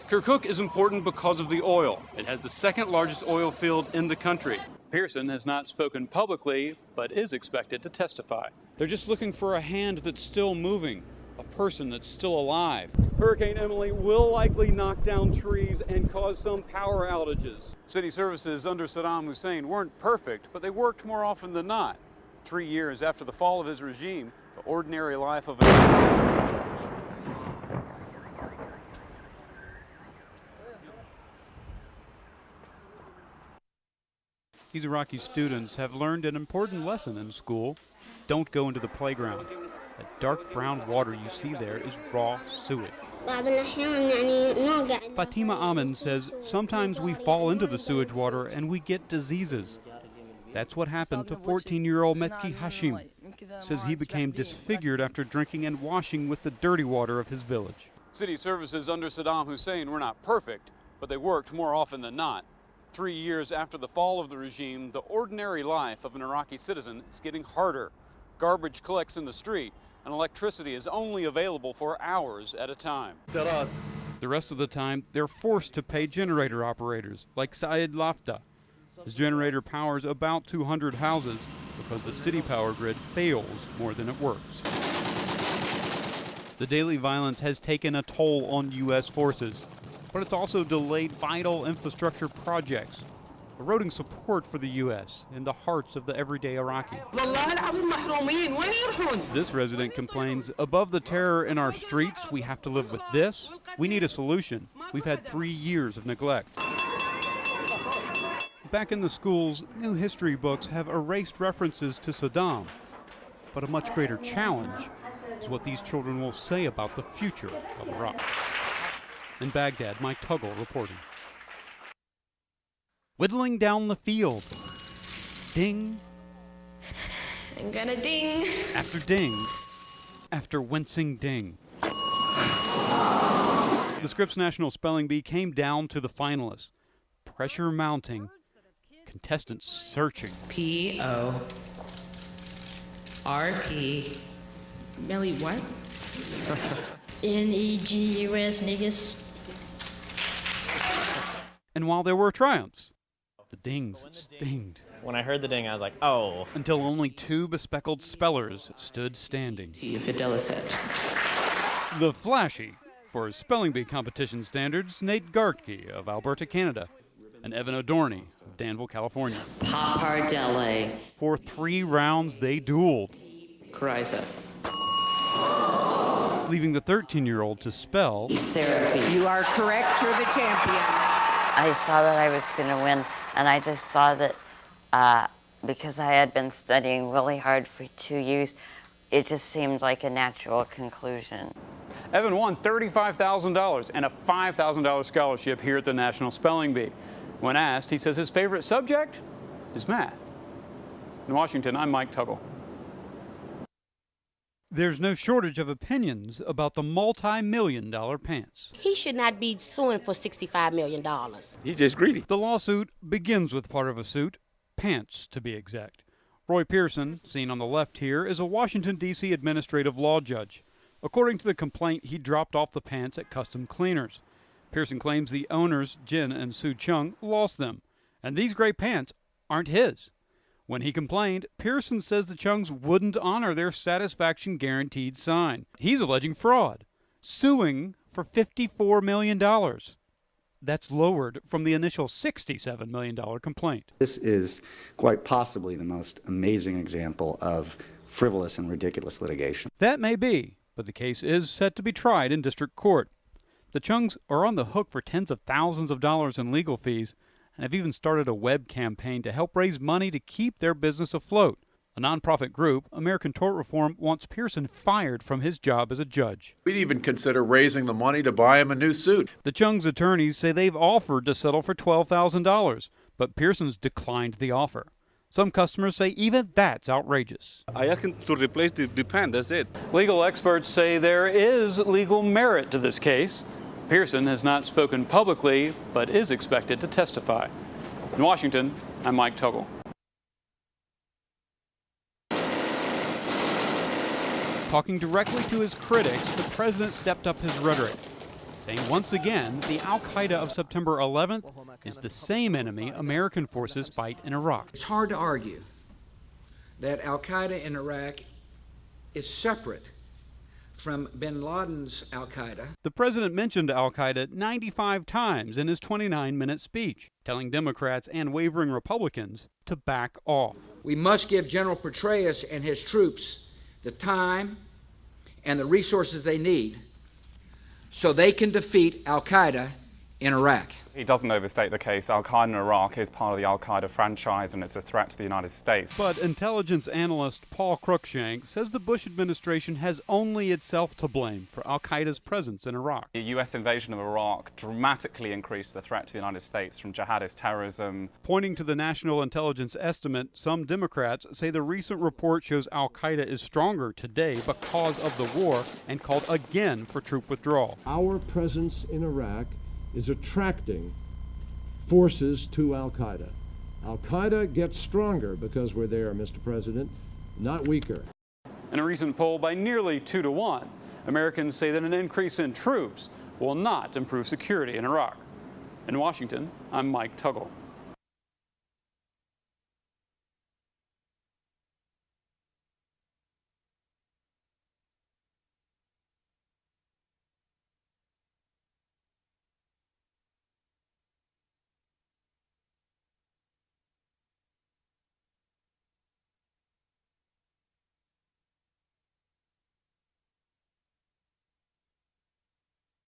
Kirkuk is important because of the oil. It has the second largest oil field in the country. Pearson has not spoken publicly, but is expected to testify. They're just looking for a hand that's still moving, a person that's still alive. Hurricane Emily will likely knock down trees and cause some power outages. City services under Saddam Hussein weren't perfect, but they worked more often than not. 3 years after the fall of his regime, the ordinary life of These Iraqi students have learned an important lesson in school. Don't go into the playground. That dark brown water you see there is raw sewage. Fatima Amin says sometimes we fall into the sewage water and we get diseases. That's what happened to 14-year-old Metki Hashim. Says he became disfigured after drinking and washing with the dirty water of his village. City services under Saddam Hussein were not perfect, but they worked more often than not. 3 years after the fall of the regime, the ordinary life of an Iraqi citizen is getting harder. Garbage collects in the street, and electricity is only available for hours at a time. The rest of the time, they're forced to pay generator operators, like Saeed Lafta. His generator powers about 200 houses because the city power grid fails more than it works. The daily violence has taken a toll on U.S. forces, but it's also delayed vital infrastructure projects, eroding support for the U.S. in the hearts of the everyday Iraqi. This resident complains, above the terror in our streets, we have to live with this. We need a solution. We've had 3 years of neglect. Back in the schools, new history books have erased references to Saddam. But a much greater challenge is what these children will say about the future of Iraq. In Baghdad, Mike Tuggle reporting. Whittling down the field. Ding. I'm gonna ding. After ding. After wincing ding. The Scripps National Spelling Bee came down to the finalists. Pressure mounting. Contestants searching. P-O-R-P. Millie, what? N-E-G-U-S, niggas. And while there were triumphs, the dings stinged. When I heard the ding, I was like, oh. Until only 2 bespectacled spellers stood standing. The flashy, for spelling bee competition standards, Nate Gartke of Alberta, Canada, and Evan O'Dorney of Danville, California. Pappardelle. For 3 rounds, they dueled. Chrysler. Leaving the 13-year-old to spell. Seraphine. You are correct, you're the champion. I saw that I was going to win, and I just saw that because I had been studying really hard for 2 years, it just seemed like a natural conclusion. Evan won $35,000 and a $5,000 scholarship here at the National Spelling Bee. When asked, he says his favorite subject is math. In Washington, I'm Mike Tuggle. There's no shortage of opinions about the multi-million-dollar pants. He should not be suing for $65 million. He's just greedy. The lawsuit begins with part of a suit, pants to be exact. Roy Pearson, seen on the left here, is a Washington, D.C. administrative law judge. According to the complaint, he dropped off the pants at Custom Cleaners. Pearson claims the owners, Jin and Sue Chung, lost them, and these gray pants aren't his. When he complained, Pearson says the Chungs wouldn't honor their satisfaction guaranteed sign. He's alleging fraud, suing for $54 million. That's lowered from the initial $67 million complaint. This is quite possibly the most amazing example of frivolous and ridiculous litigation. That may be, but the case is set to be tried in district court. The Chungs are on the hook for tens of thousands of dollars in legal fees and have even started a web campaign to help raise money to keep their business afloat. A nonprofit group, American Tort Reform, wants Pearson fired from his job as a judge. We'd even consider raising the money to buy him a new suit. The Chung's attorneys say they've offered to settle for $12,000, but Pearson's declined the offer. Some customers say even that's outrageous. I asked him to replace the pen, that's it. Legal experts say there is legal merit to this case. Pearson has not spoken publicly, but is expected to testify. In Washington, I'm Mike Tuggle. Talking directly to his critics, the president stepped up his rhetoric, saying once again the al-Qaeda of September 11th is the same enemy American forces fight in Iraq. It's hard to argue that al-Qaeda in Iraq is separate from bin Laden's al-Qaeda. The president mentioned al-Qaeda 95 times in his 29-minute speech, telling Democrats and wavering Republicans to back off. We must give General Petraeus and his troops the time and the resources they need so they can defeat al-Qaeda in Iraq. He doesn't overstate the case. Al-Qaeda in Iraq is part of the Al-Qaeda franchise and it's a threat to the United States. But intelligence analyst Paul Cruikshank says the Bush administration has only itself to blame for al-Qaeda's presence in Iraq. The U.S. invasion of Iraq dramatically increased the threat to the United States from jihadist terrorism. Pointing to the National Intelligence Estimate, some Democrats say the recent report shows al-Qaeda is stronger today because of the war and called again for troop withdrawal. Our presence in Iraq is attracting forces to al-Qaeda. Al-Qaeda gets stronger because we're there, Mr. President, not weaker. In a recent poll by nearly 2-1, Americans say that an increase in troops will not improve security in Iraq. In Washington, I'm Mike Tuggle.